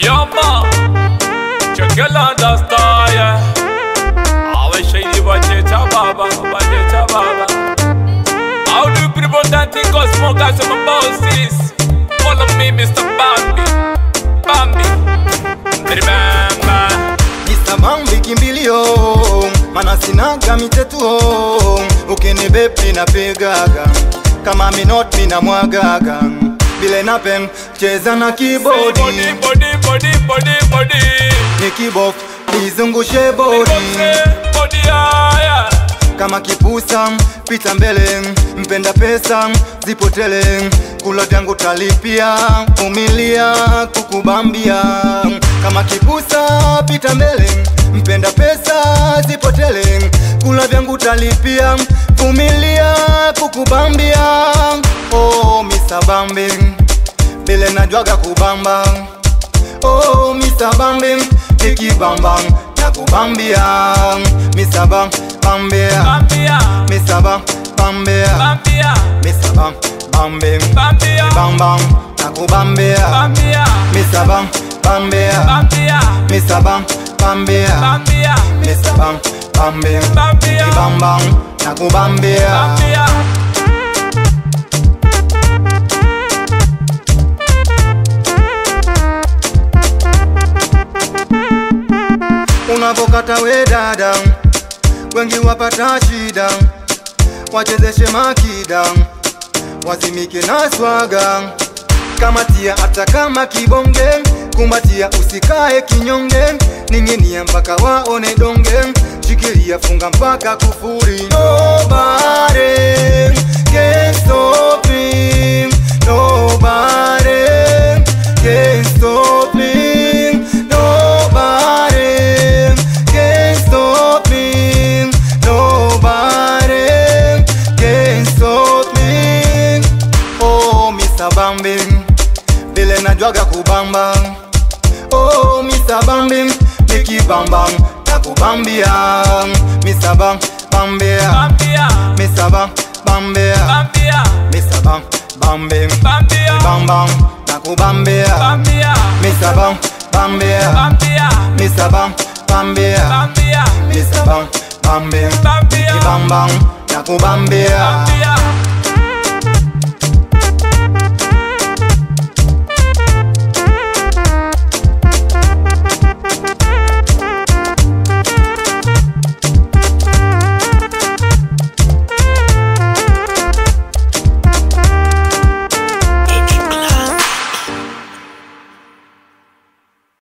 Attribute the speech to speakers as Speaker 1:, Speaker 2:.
Speaker 1: Yo ma, check your land star, yeah. Always shady budgeta baba. How do you promote that thing called smoke as my bosses? Follow me, Mr. Bambi. Remember
Speaker 2: Mr. Bambi kimbilio, mana sinaga mitetuo. Ukinibepi na pegaga, kama minot mina mwagaga. Bile napen, cheza na keyboard. Body. Ni keyboard, izungushe body. Kama kipusa, pita mbele. Mpenda pesa, zipotele. Kula vyangu talipia, umilia, kukubambia. Kama kipusa, pita mbele. Mpenda pesa, zipotele. Kula vyangu talipia, umilia, kukubambia. Oh, Mr. Bambi, bile najwaga kubamba. Oh, Mr. Bambi, nikibamba nakubambia. Mr. Bambi, Mr. Bambi, Mr. Bambi, bamba nakubambia. Mr. Bambi, Mr. Bambi, Mr. Bambi, bamba nakubambia. Unavokata we dada, wengi wapata shida. Wachezeshe makida, wazimike na swaga. Kamatia hata kama kibonge, kumbatia usikae kinyonge. Ninginia mpaka waone donge, shikilia funga mpaka kufuri. Nobody can stop me, nobody can stop me. Bambi, bile najwaga kubamba. Oh, Mr. Bambi, nikibamba nakubambia. Mr. Bambi, Mr. Bambi, Mr. Bambi, bamba nakubambia. Mr. Bambi, Mr. Bambi, Mr. Bambi, bamba nakubambia.